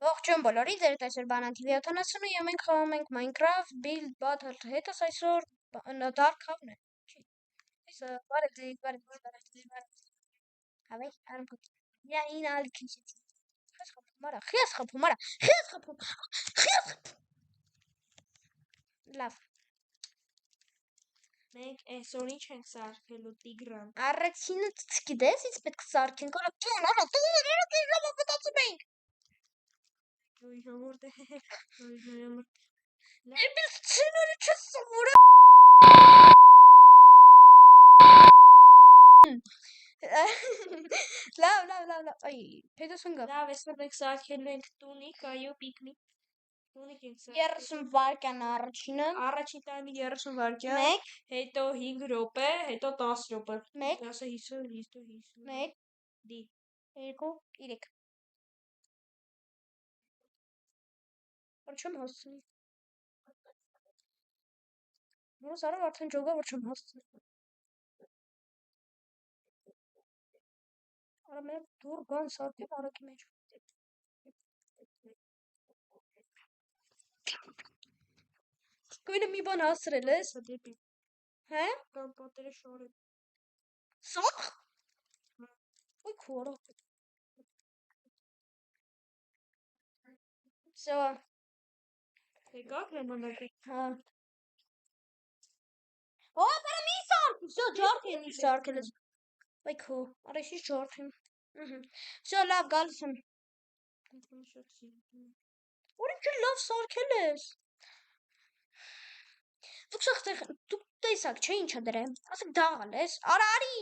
Ողջույն բոլորին, ձեր տեսել Banana TV 70 եւ մենք խաղում ենք Minecraft Build Battle հետս այսօր Dark Haven է։ Այսը բարեձեի։ Հավե, արմփոփ։ Я ին ալքիշեցի։ Խես խփում արա։ Լավ։ Մենք այսօր ինչ ենք սարքելու Տիգրան։ Առաջինը չգիտես, ինչ պետք է սարքենք, արա մտածում ենք։ Ой, համար դե։ Էս սցենարը չսովոր է։ Լավ, այ, հետո սնգա։ Լավ, այսօր մենք սարքելու ենք տունիկ, այո, պիկնիկ։ Տունիկ ենք 30 վայրկյան առաջինը։ Առաջին տայմի 30 վայրկյան, 1, հետո 5 րոպե, հետո 10 րոպե։ 1, 10-ը 50, 1, դի։ 2, 3։ Որ չեմ հասցնի։ Որս արավ արդեն ջոգա, որ չեմ հասցնի։ Արա մեր դուր բան սարքել արակի մեջ։ Կույնը մի բան հասցրել ես։ Դեպի։ Հե? Կամ պատերը շարել։ Սախ։ Ոյ քորա։ Всё. Եկա՞ք նմանակը։ Հա։ Ո, բա մի սարք։ Всё, ջարդին ինչ սարքել ես։ Ոյ քո, արա ինչ ջարդին։ Всё, լավ, գալիս եմ։ Որ ինչ լավ սարքել ես։ Դուք տեսակ, չէ ինչա դրեմ։ Ասեք դաղալ ես։ Արա արի։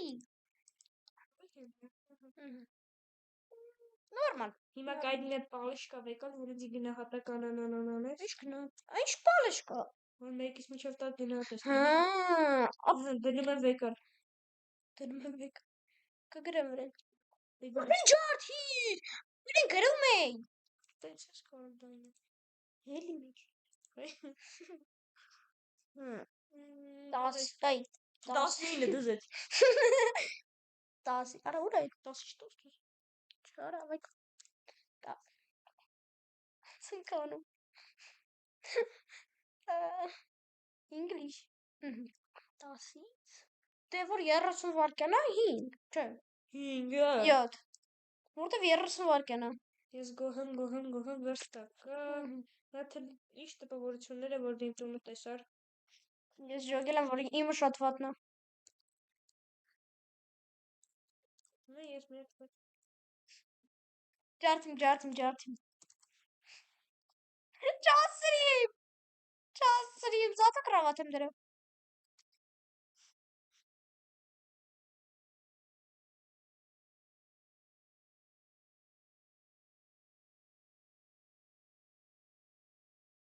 Նորմալ։ Հիմա կայդին այդ պալիշկա վեկան, որ ինձ գնահատական անանանանես։ Ինչ գնա։ Ինչ պալիշկա։ Որ մեկից միջև տա գնահատես։ Հա, դնում եմ վեկան։ Կգրեմ վրան։ Ինչ ջարդի։ Իրեն գրում էի։ Տենց ես կարող դայնը։ Հելի մեջ։ 19 դզեց։ 10, արա ուր է 10 что? Չարա, վայք։ Սնկանում։ English։ 10-ից։ Դե որ 30 վայրկյան է 5, չէ։ 5-ը։ 7։ Որտեվ 30 վայրկյան է։ Ես գոհեմ վերստակ։ Նա ինչ տպավորություններ է որ դին տունը տեսար։ Ես ժոգել եմ որ իմը շատ վատնա։ Նա ես մի հատ Ջարդիմ։ Չասրիմ, զատը կրավատ եմ դրը։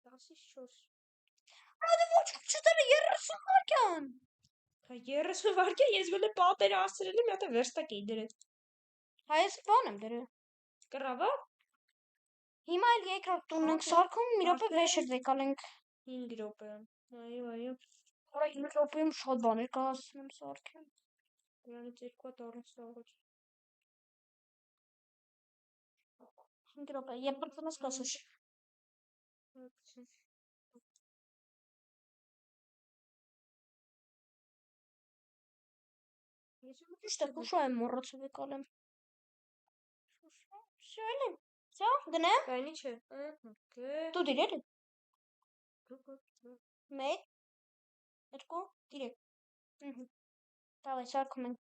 Դասից 4։ Ադը ոչ չտերը 30 վարկյան։ 30 վարկյան ես վելը պատերը ասրել եմ, հատը վերստակ էի դրել։ Հայս բան եմ դրը։ Կրավա։ Հիմա էլ երկրորդ տունն ենք սարքում, մի րոպե վեշեր եկալ ենք։ 5 րոպե։ Այո։ Որա 5 րոպեում շատ բաներ կհասցնեմ սարքեմ։ Դրանից 2 հատ առանց սաղոց։ 5 րոպե, երբ բրծնես կասես։ Ես ճիշտ է հուշա եմ մոռացել եկալ եմ։ Всё էլի։ Всё, գնեմ։ Բանի չէ։ Դու դիրել ես։ 1 2 3։ Давай սարքում ենք։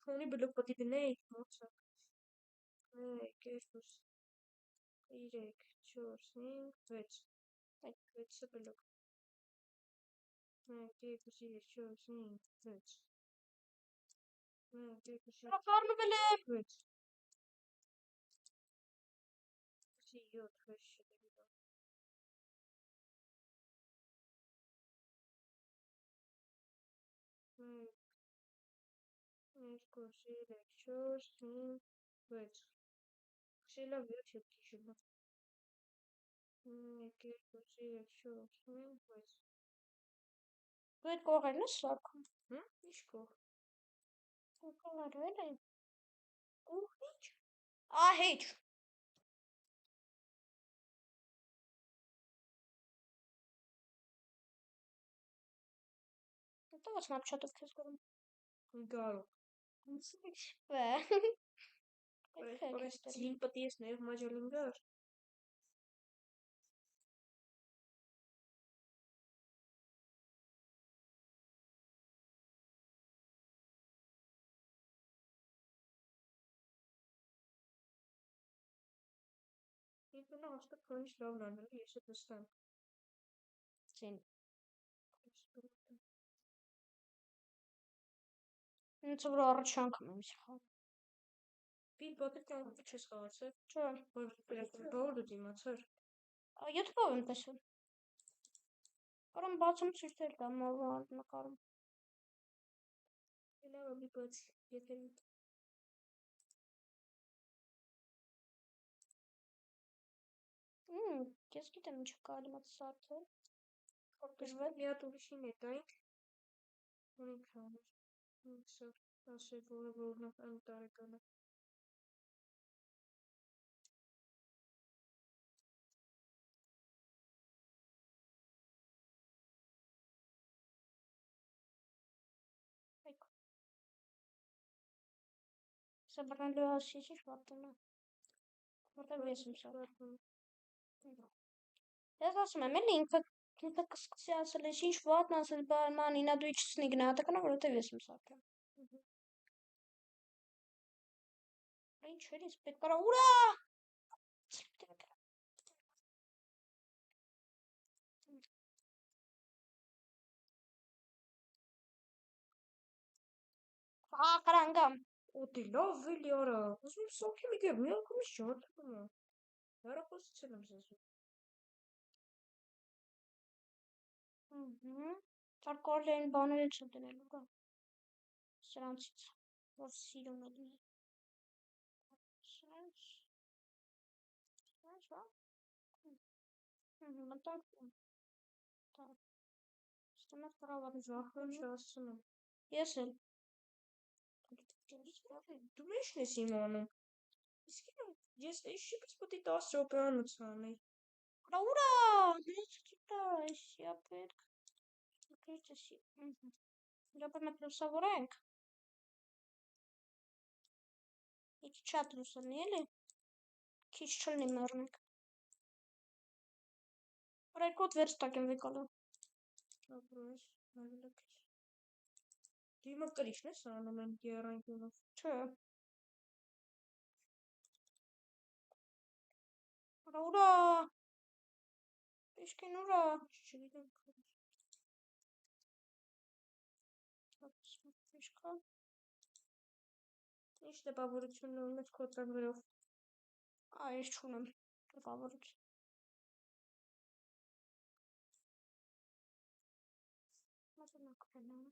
Քանի բլոկ պետք է դնեի, ո՞նց է։ 1 2 3 4 5 6 այդ 6 բլոկ 1 2 3 4 5 6 1 2 3 Կառնվել է։ 6 7 8 9 2, 3, 4, 5, 6. Շելավ 7 հետ քիշելա։ 1, 2, 3, 4, 5, 6. Դու այդ կողերն ես սարքում։ Հմ, ինչ կող։ Կողերը էլ է։ Ինչ։ Ահիջ։ Դա ո՞ց Snapchat-ով քեզ գրում։ Գարո։ Վե։ Պարես ծին պտի ես նեղ մաջալին գար։ Ինքնա աստը քանիշ լավն անել, ես է դստան։ Ծին։ Ինձ վրա առաջ անգամ եմ սխալ։ Պիլ բոտը կան չես խաղացել։ Չէ։ Որ դու դիմացար։ YouTube-ով եմ տեսել։ Կարամ բացում ցույց տալ կամ նկարում։ Լավ մի բաց, եթե Ես գիտեմ ինչ կարելի մոտ սարքել։ Որպես մի հատ ուրիշին է տայք։ Ունենք համար։ Սա ասել, որը որնական տարեկանը։ Սա բռնելու ասի ինչ պատմում է։ Որտեղ ես եմ սարքում։ Ես ասում եմ, էլի ինքը կսկսի ասել ես ինչ վատն ասել, ման ինա դու իջցնի գնահատականը, որովհետև ես եմ սարքում։ Ինչ էր ես պետք կարա ուրա։ Կարանգամ։ Օդի լավ էլի արա։ Ուզում սոքի մի գեր, մի անգամ ինչ չհարթում է։ Հեռախոսից եմ զզում։ Ճար կարելի են բաներ էլ չեմ դնել ուրա։ Սրանցից, որ սիրում է լինի։ Սրանց, հա։ Մտանք։ Ստամատ կարավատ Զախրոն չասում եմ։ Ես էլ։ Դու մեջն ես իմանում։ Իսկ ես էշի պես պտի 10 րոպեանոց անեի։ Ուրա, մեծ կիտա, էսիա պետք։ Կրիտ էսի։ Րոպե մեկ լուսավորենք։ Իչ չատ լուսանի էլի։ Քիչ չլնի մեռնենք։ Ռայկոտ վերստակ եմ վեկալը։ Ապրոս, նավիլակես։ Դիմը կրիշն ես անում են գերանկյունով։ Չէ։ Ուրա։ Իշկին ուրա։ Չգիտեմ քարս։ Իշկա։ Ինչ տպավորությունն ունես քո տակվերով։ Ես չունեմ տպավորություն։ Մազնակ բնամ։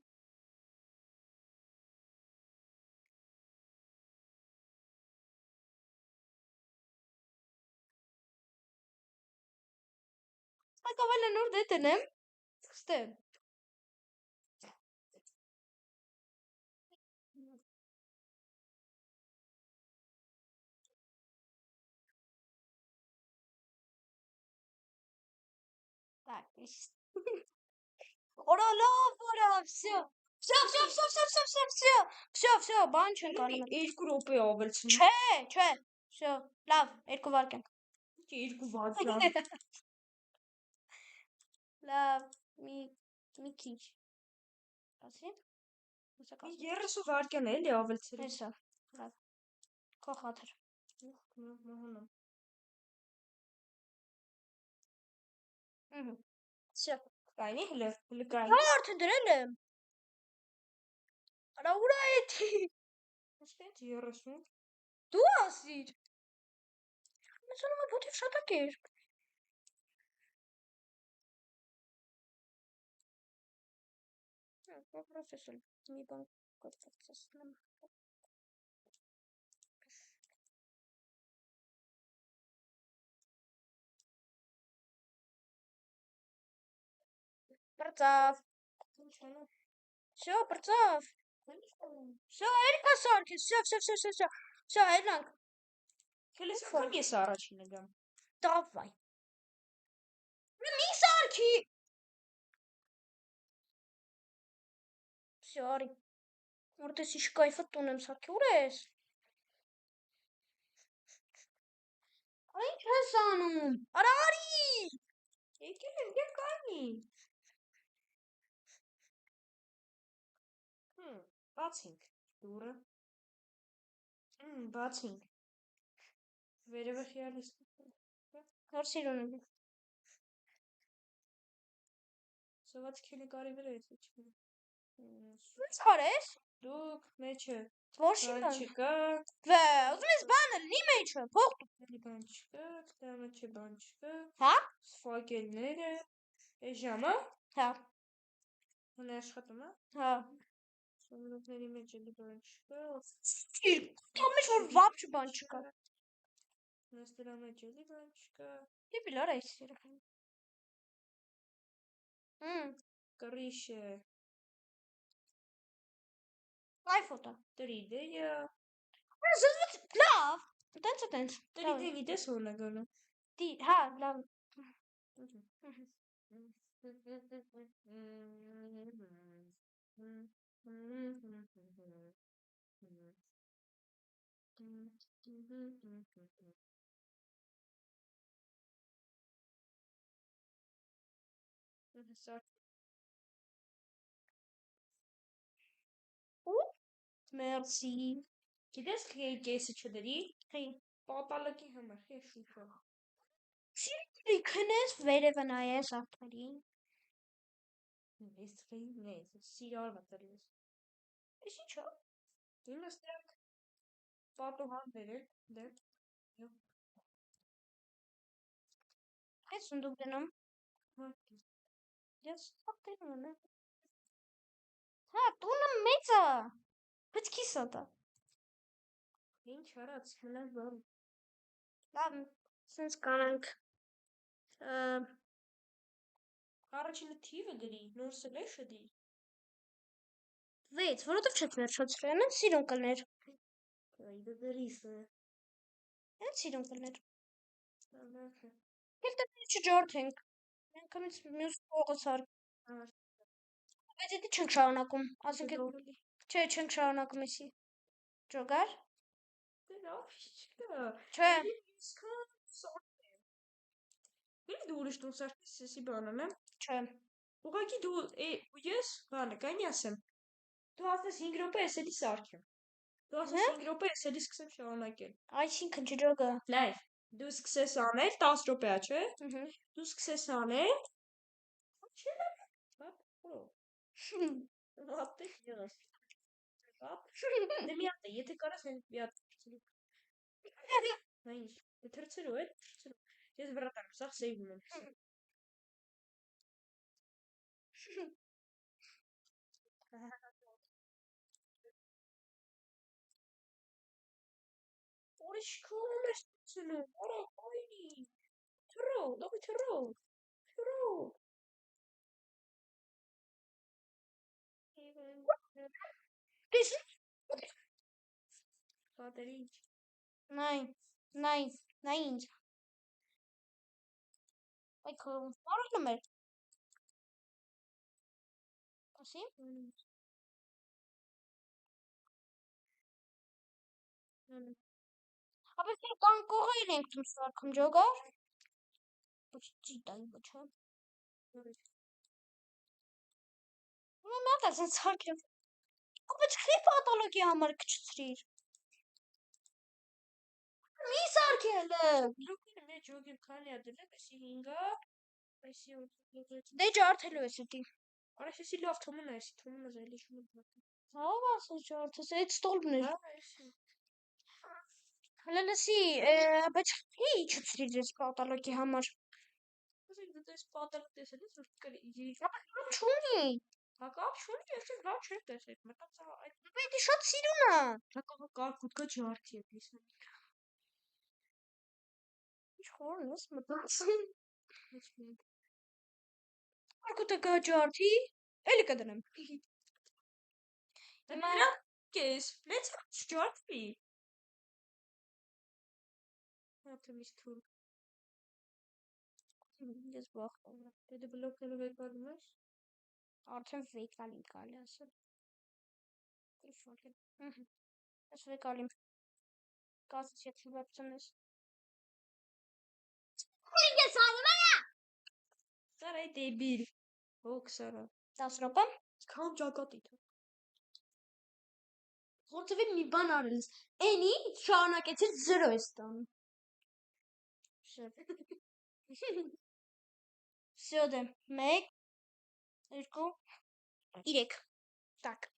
Կավալը նոր դետն եմ։ Ստեմ։ Так, Ура, всё. Всё, բան չենք անում։ 2 րոպե ավելցնի։ Չէ, всё, լավ, 2 վայրկյան։ Ինչ 2 վայրկյան։ Լավ, մի քիչ։ Ասի։ Հեսա 30 վայրկյան էլի ավելցրի։ Հեսա, լավ։ Քո խաթր։ Մահանամ։ Всё։ Կայնի հլը կայնի։ Հա, արդեն դրել եմ։ Արա ուրա էդի։ Ասենց 30։ Դու ասիր։ Մեսոնը բոթի շատակ էր։ Պրոֆեսոր, մի բան կոծացնեմ։ Բրծավ։ Всё, բրծավ։ Всё, երիկա սարքես, всё, այլանք։ Քելես անգամ ես առաջինը գամ։ Давай։ Մի սարքի։ Всё, արի։ Որտես իշ կայֆը տունեմ սարքի, ուր ես։ Ինչ ես անում։ Արա արի։ Եկել եմ, դե կարնի։ Բացինք դուրը։ Բացինք։ Վերևը խիալիս։ Հոր սիրուն։ Սոված քելի կարի վրա ես իչքին։ Ինչ արես։ Դուք մեջը։ Որ շիրուն։ Բանչիկա։ Վե, ուզում ես բանը լի մեջը, փող տու։ Բանչիկա, դա մեջը բանչիկա։ Հա։ Սվագելները։ Է ժամը։ Հա։ Հոնե աշխատում է։ Հա։ Սովորողների մեջ էլի բանչիկա։ Կամիջ որ վապ բան չկա։ Նստրա մեջ էլի բանչիկա։ Դեպի լարա ես երեխան։ Կռիշը։ Այ ֆոտո։ 3D-ը։ Զզվից լավ։ Տենց։ 3D գիտես ո՞րն է գոնը։ Հա, լավ։ Մերսի։ Գիտես քեի կեսը չդրի։ Խի։ Պատալակի համար խի շուտը։ Սիրի քնես վերևը նայես ախտերին։ Ես խի սիրար վատալես։ Էս ինչա։ Իմը ստեղ պատուհան վերել, դե։ Այս սունդուկ դնում։ Ես ախտերին ունեմ։ Հա, տունը մեծ է։ Բայց քիսա դա։ ինչ արած, մնաց բան։ Լավ, սենց կանանք։ Առաջինը թիվը գրի, նոր սլեշը դի։ 6, որովհետև չեք վերջացրել, ամեն սիրուն կլներ։ Այդը դրիսը։ Ամեն սիրուն կլներ։ Լավ։ Էլ դեռ չջարդենք։ Մենք ամից մյուս կողը սարք։ Բայց դա չենք շարունակում, ասենք չէ, չենք շարունակում էսի։ Ջոգար։ Դե լավ չկա։ Չէ։ Ինչ դու ուրիշ տուն սարքես էսի բանն եմ։ Չէ։ Ուղղակի դու ես բանը կանի ասեմ։ Դու ասես 5 րոպե ես էլի սարքեմ։ Դու ասես 5 րոպե ես էլի սկսեմ շարունակել։ Այսինքն ջոգը։ Լավ։ Դու սկսես անել 10 րոպե, չէ՞։ Դու սկսես անել։ Չէ՞։ Հա։ Ապտեք եղած։ Դե մի հատ է, եթե կարաս հենց մի հատ թրցրու։ Ինչ, դե թրցրու է, թրցրու։ Ես վրատամ, սաղ սեյվում եմ։ Ուրիշ քոն ես թրցնում, արա կայնի։ Թրո, դավի թրո։ Դես Պատերի ինչ։ Նայ ինձ։ Այ քոն, արողնում էր։ Ասի։ Ապա թե կան կողեր ենք դու սարքում ջոգար։ Ոչ ճիտայի բաչա։ Ո՞ւմ է դա սարքեմ։ Ապա չխի պատալոգի համար քչցրիր։ Մի սարքելը։ Լուկին մեջ ջոգեր քանի է դրել, էսի 5-ը, էսի 8-ը։ Դե ջարդելու ես դի։ Արա էսի լավ թոմն է, էսի թոմնը զելի շուտ է։ Հա, ասես ջարդես, այդ ստոլբն է։ Հա, էսի։ Հəլələsi, բայց ի՞նչ ցրիր ես պատալոգի համար։ Ասենք դու ես պատալոգ տեսել ես որ կրի։ Չունի։ Հակապ շունի ես լավ չէր տեսեք, մտածա այդ Պետք է շատ սիրուն է։ կարկուտկա ջարդի է լիսն։ Ինչ խորն ես մտածում։ Ոչ մի։ Կարկուտկա ջարդի, էլի կդնեմ։ Հիմա կես, մեծ ջարդի։ Հատը միշտ թուրք։ Ես բախվում եմ։ Դե բլոկները վեկանում ես։ Արդեն վեկալին կարելի ասել։ Ես վեկալին կասից եթե վեպցնես։ Ես անում եմ։ Սարա դեբիլ։ Հոգ սարա։ 10 րոպե։ Քան ճակատիդ։ Ոնց է մի բան արելս։ Էնի շարունակեցիր 0 ես տանում։ Всё դե 1 2 3 Так.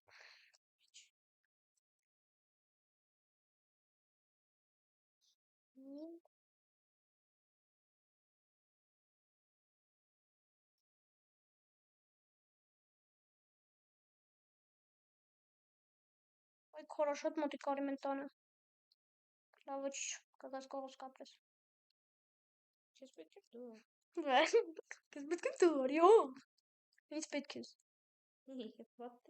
Ой, хорошо, мотик алиментана. Լավոչ, կգաս կողոս կապրես։ Չես պետք է դու։ Կես պետք է դուրի, օ։ Ինձ պետք ես։ What?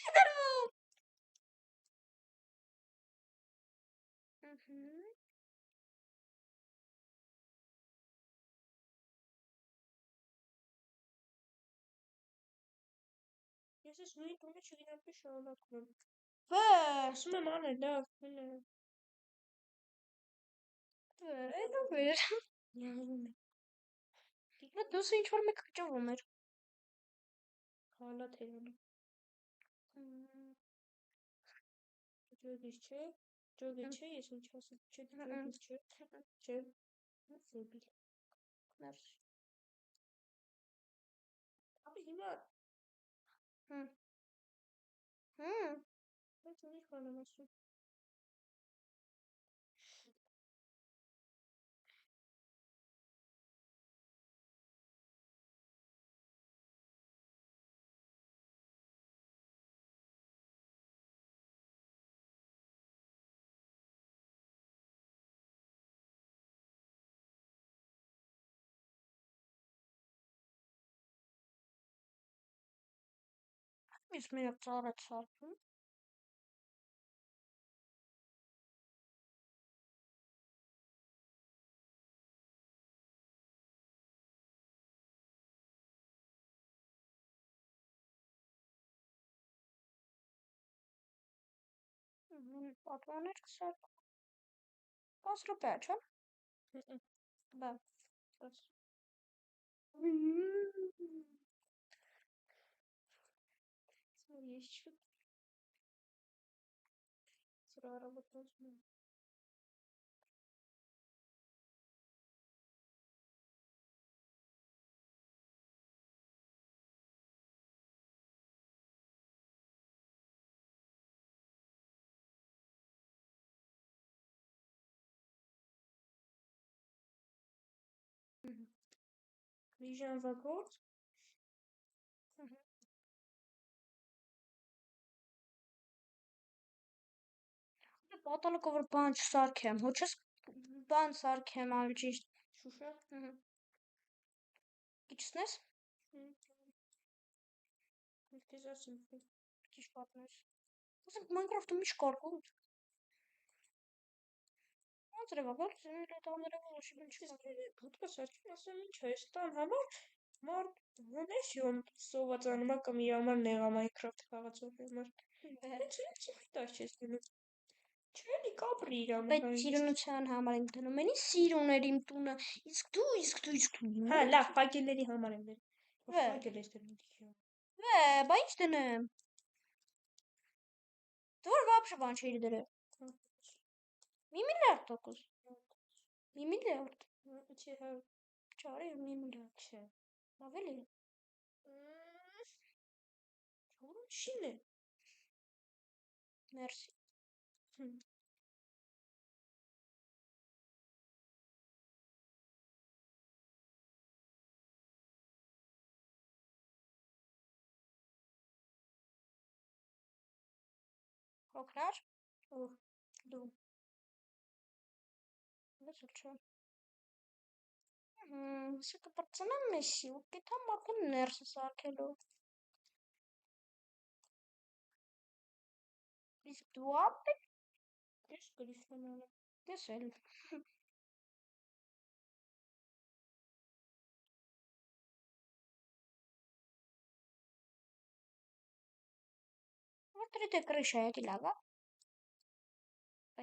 Չդրվում։ Ես ես նույն տունը չգինեմ պես շարունակում։ Վե։ Ասում եմ անել, լավ, հինը։ Էնո վեր։ Դիգնա դուս ինչ-որ մեկ կճվում էր։ Հալա թերանը։ Ջոգիս չէ, ջոգի չէ, ես ինչ ասեմ, չէ, ջոգիս չէ, չէ, դեբիլ։ Մերսի։ Ապի հիմա։ Բայց ուրիշ բան եմ ասում։ Ես մենակ ծառա ցարփում։ Պատմաներ կսարք։ 10 րոպե չէ։ Բա։ Ես չու։ Սրա работать мы. Приезжаем в огород. Պատալակով որ բան չսարքեմ, հո չես բան սարքեմ այլ ճիշտ։ Շուշա։ Իջնես։ Քեզ ասում եմ։ Քիչ պատմես։ Ասենք Minecraft-ում ինչ կարկում։ Ոնց է վաղ տաները ոչ ինչ չի։ Փոթկա սարքին ասեմ ինչ է, ստան համար մարդ ոնես յոն սոված անմա կամ իր համար նեղա Minecraft խաղացող համար։ Ինչ դաշ ես դնում։ Չելի կապրի իր համար։ Բայց սիրունության համար ենք դնում, էնի սիրուներ իմ տունը, իսկ դու։ Հա, լավ, ֆակելների համար եմ դնում։ Ֆակել ես դնում։ Վե, բա ինչ դնեմ։ Դու որ вообще բան չէիր դրել։ 1 միլիարդ%։ 1 միլիարդ։ Չէ, հա, Չարի 1 միլիարդ չէ։ Ավելի։ Շին է։ Մերսի։ Հոգնար։ Դու։ Ես էլ չեմ։ Սա կպրծնեմ մեսի, ու կիթա մարդը ներսը սարքելու։ Իսկ դու ապե։ Ես կրիստոնը։ Ես էլ։ Вот 3D крыша, эти лава.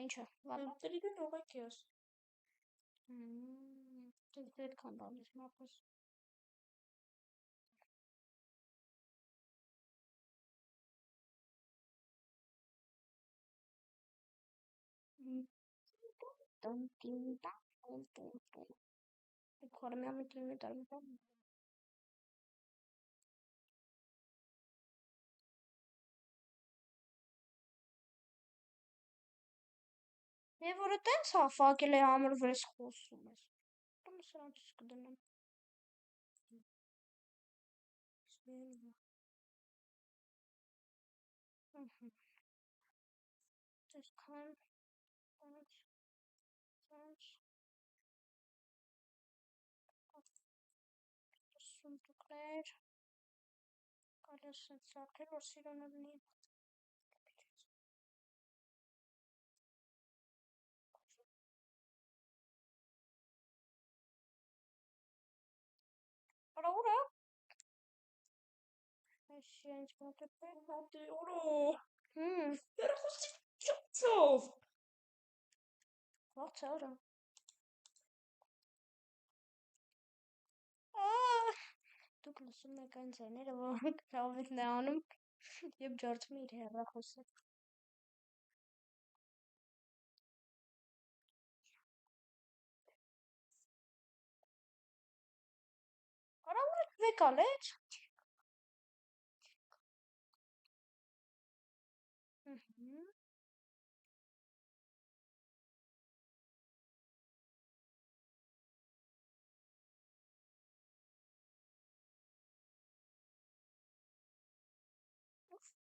Ինչ է, լավ։ 3D նողեք ես։ Դու այդքան բան ես մապս։ Քորմյա միտի դարմա։ Եվ որ այտենց հա ֆակել է համար վրես խոսում ես։ Ուրեմն սրանց կդնեմ։ Այսքան սունտուկներ կարելի է սենց սարքել, որ սիրանը լինի։ Արա ուր է։ Այսի այնց մոտեպեր Հատի օրո։ Երախոսի ճոցով։ Ո՞ց է օրը։ Դուք լսում եք այն ձայները, որոնք Դավիթն է անում, երբ ջարդում է իր հեռախոսը։ Արա ուր եք վեկալ էց։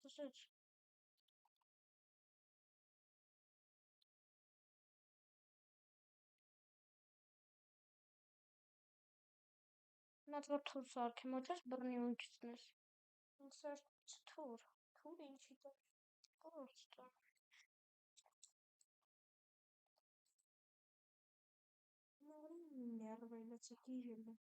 Տեսեց։ Նած որ թուր սարքեմ, ոչես բռնի ունջիցնես։ Սար թուր։ Թուր ինչի դա։ Կորստա։ Ներվելացի գիրելը։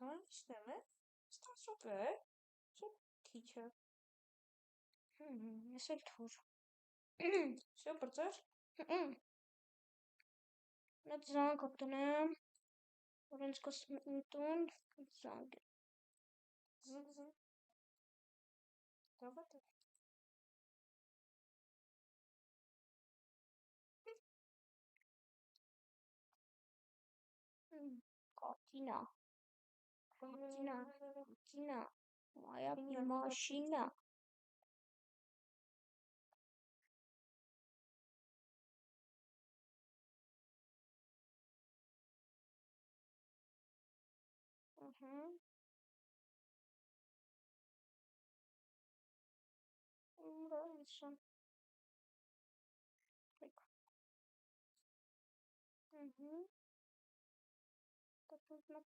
Հանիշտեմ է։ Ստասոպ է։ Սոպ քիչ է։ Ես էլ թուր։ Всё, բրծեր։ Նած զանգ կտնեմ։ Որ ինձ կսմի տուն, զանգ։ Զգ։ Դավա։ Կատինա։ Моя машина. Нравится. Так нужно. Прикольно.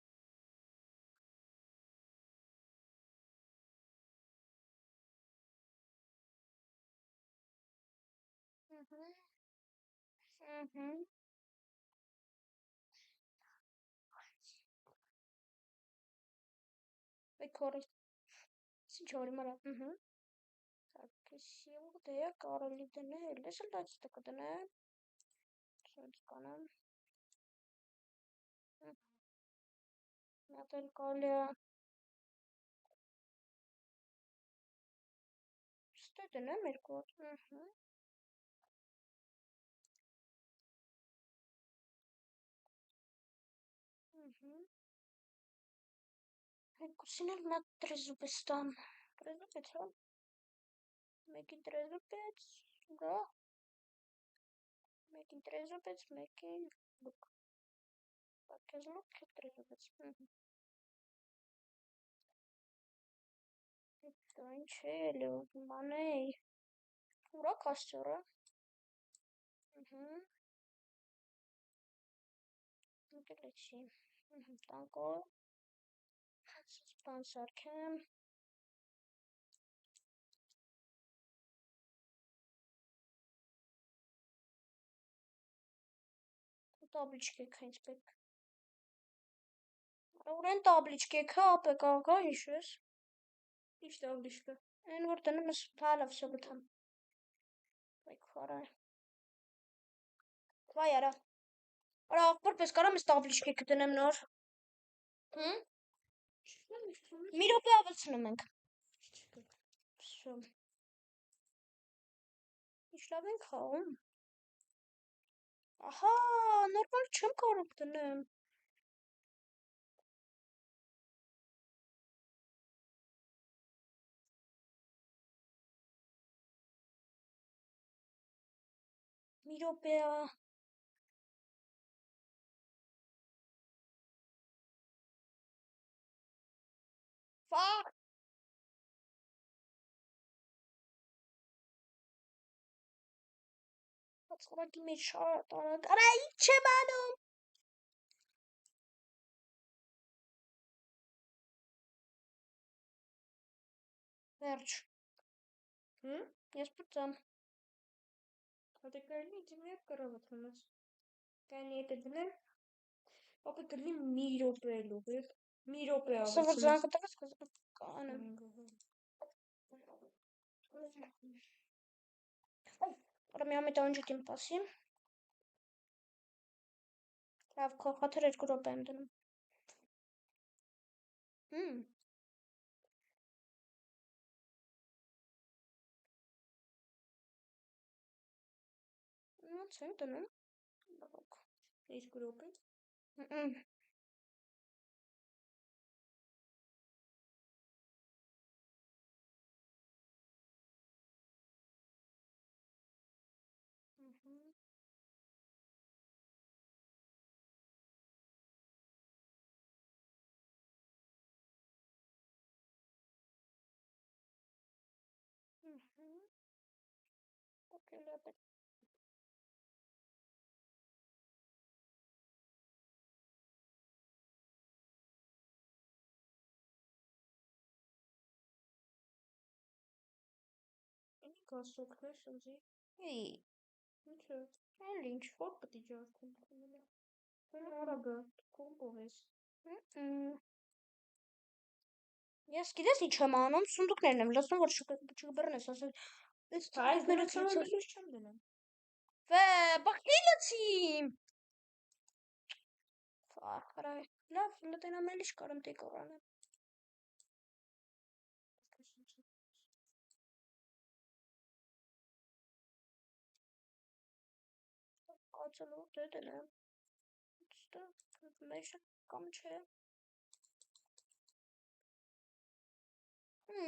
Сенчори мара. Так, красиво. Да я карали дне. Или солдатики так дне. Солдатикана. Наталь Коля. Что это номер код? Кусинер на трезубестан. Трезубец, а? Меки трезубец. Да. Մեկին տրեզոբեց, մեկին լուկ։ Քեզ լուկ, քեզ տրեզոբեց։ Դա ինչ է, էլի մանեի։ Ուրա կաստյորը։ Ընկելեցի։ Տանկո։ Բան սարքեմ։ Տաբլիչկը ինձ պետք։ Ուրեն տաբլիչկը ապե կաղա հիշես։ Ինչ տաբլիչկը։ Այն որ դնում ես հալա всё գտամ։ Այ քարայ։ Վայ արա։ Արա որպես կարամ ես տաբլիչկը դնեմ նոր։ Մի րոպե ավելցնում ենք։ Всё։ Ինչ լավ ենք խաղում։ Ահա, նորմալ չեմ կարող դնեմ։ Մի րոպե։ Ֆակ։ Հացկրակի մեջ շատ արագ։ Արա ինչ եմ անում։ Վերջ։ Ես պուծամ։ Հատե կարելի դիմի հետ կռավը թնես։ Կանի հետ դնեմ։ Ապա կլի մի րոպե լուղ։ Մի րոպե Սա որ զանգը տվես կանեմ։ Արա մի ամի տանջիկ եմ պասի։ Լավ, քո խաթր 2 րոպե եմ դնում։ Ոնց եմ դնում։ 2 րոպե։ Okay, լավ է։ Ինչ կասոքներ շնձի։ Էի, Ինչ է։ այլ ինչ։ Որ պտի ջարդում քնելա։ Հեն արագը կոմբով ես։ Ես գիտես ինչ եմ անում, սունդուկներն եմ լցնում, որ չգբռնես, ասել։ Այս թղթերից չեմ դնում։ Վե, բախի լցիմ։ Ֆարխարայ։ Լավ, մտենամ էլի չկարեմ դեկորանը։ Absolut դնեմ։ Ստա մեջ կամ չէ։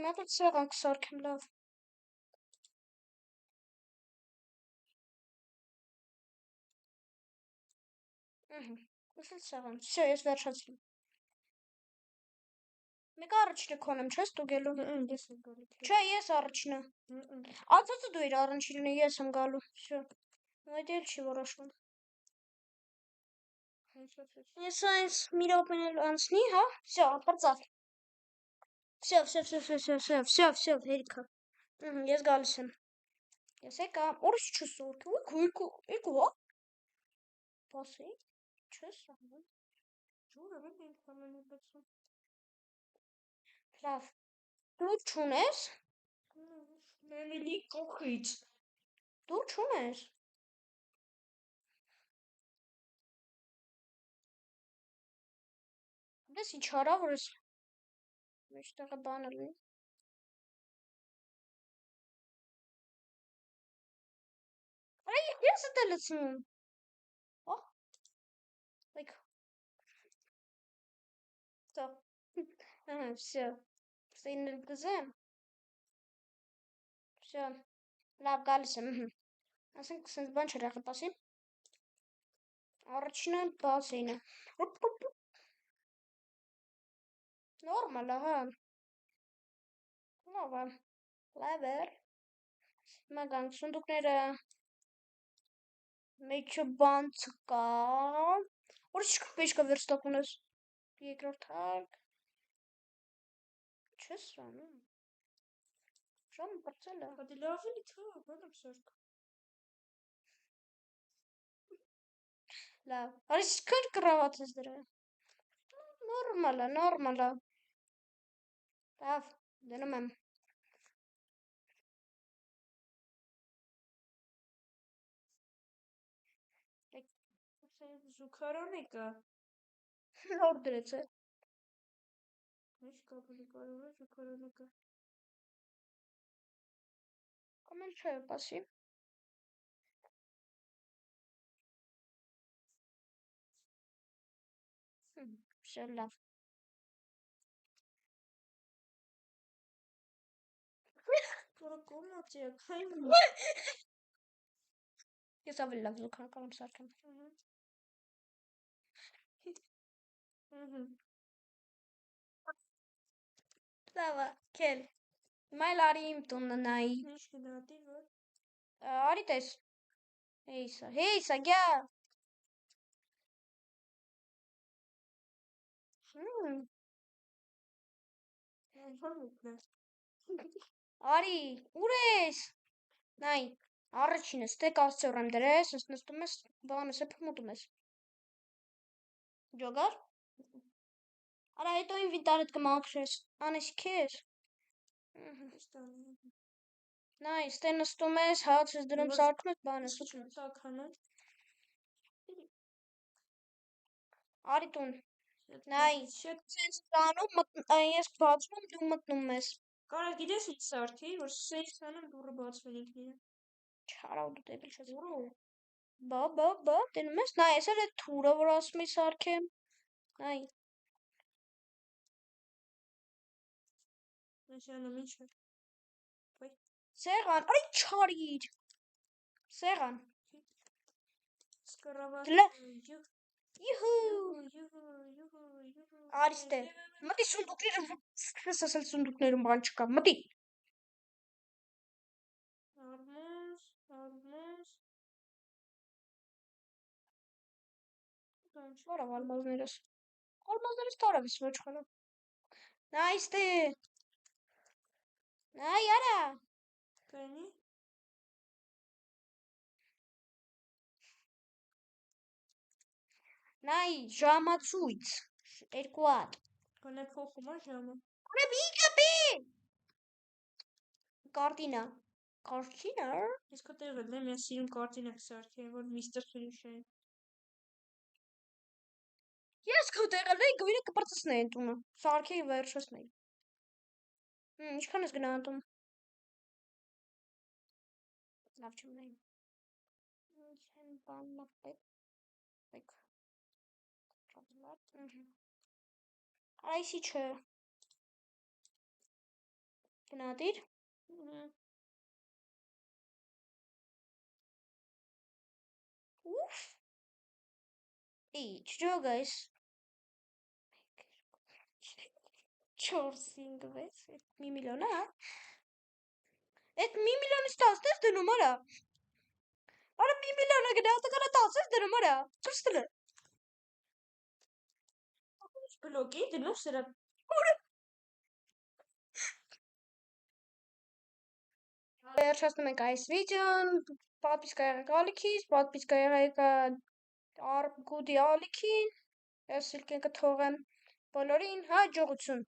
Մատը սեղանք սարքեմ լավ։ Ուսել սեղան։ Всё, ես վերջացրի։ Մեկ առաջինը քոնեմ, չես ստուգելու։ Ես եմ գալու։ Չէ, ես առաջինը։ Ացածը դու իր առաջինն ես եմ գալու։ Всё։ Այդ էլ չի որոշվում։ Ես այս մի րոպեն էլ անցնի, հա։ Всё, ապրծավ։ Всё, հերիքա։ Ես գալիս եմ։ Ես եկա, օրս չսորք։ Եկու, հա։ Պասի, չես անում։ Ջուրը ո՞ր ենք ամենը բացում։ Լավ։ Դու չունես։ Մեմելի կողից։ Դու չունես։ Դες ինչ արա որ ես մեջտեղը բանը լինի։ Արա ես դա լցնում։ Հա։ Like Всё. Всё. Սեյնել գզեմ։ Всё. Լավ գալիս եմ։ Ասենք սենց բան չրախի պասի։ Առաջինը բաց էինը։ Նորմալ է, հա։ Լավ է։ Լավեր։ Հիմա գանք սունդուկները մեջը բան չկա։ Որից պետք է վերստակ ունես։ Երկրորդ հարկ։ Չես սրանում։ Ժամը բրծել է։ Հատի լավ էլի թա, բան եմ սարք։ Լավ։ Արիս քար կրաված ես դրա։ Նորմալ է։ Լավ, դնում եմ։ Զուգարանեկը։ Նոր դրեց է։ Ինչ կապելի կարևոր է զուգարանեկը։ Կամեն չէ, պասի։ Всё լավ։ Որը կոմնատ է, քայն։ Ես ավելի լավ զուգարան եմ սարքեմ։ Լավա, քել։ Մայլ արի իմ տունը նայի։ Ինչ գնատի, որ։ Արի տես։ Հեյսա, գյա։ Արի, ուր ես։ Նայ, առաջինը ստեկ աստծոր եմ դրես, նստում ես, բանես է փմուտում ես։ Ջոգար։ Արա հետո ինվինտարդ կմաքրես, անես քեր։ Նայ, ստե նստում ես, հաց ես դրում սարքում ես, բանես է։ Արի տուն։ Նայ, սենց տանում, ես բացում դու մտնում ես։ Կարա գիտես ինչ սարքի, որ սենց տանում դուրը բացվել ինքնին։ Չարա ու դու դեպիլ չես։ Բա, տենում ես, նայ, ես էլ է թուրը, որ ասում ես սարքեմ։ Նայ։ Նշանում ինչ է։ Սեղան, արի չարիր։ Սեղան։ Սկրավատ։ Իհու։ Արի ստե։ Մտի սունդուկները, սկսես ասել սունդուկներում բան չկա, մտի։ Արմոզ։ Որը ալմազներս։ Ալմազներս տարավ ես ոչ խանա։ Նայ ստե։ Նայ արա։ Կանի։ Նայ, ժամացույց, 2 հատ։ Կոնե փոխում է ժամը։ Կոնե մի կպի։ Կարտինա։ Կարտինա։ Ես քո տեղը դեմ ես սիրում կարտինակ սարքի, որ միստր Սոլյուշն է։ Ես քո տեղը լեի գույնը կպրծսնեի տունը։ Սարքի վերջացնեի։ Ինչքան ես գնահատում։ Լավ չեմ նայում։ Ինչ են բաննա պետք։ Այսի չէ։ Գնահատիր։ Ուֆ։ Չջոգայս։ 4, 5, 6, 1 միլիոն, հա։ Այդ 1 միլիոնից 10 ես դնում, արա։ Արա 1 միլիոնը գնահատը կարա 10 ես դնում, արա։ Կրստել է։ Բլոկի դնում սրա։ Վերջացնում ենք այս վիդեոն, պատպիսկա եղեք ալիքից, պատպիսկա եղեք Արգուդի ալիքին, ես սիլքեն կթողեմ բոլորին, հաջողություն։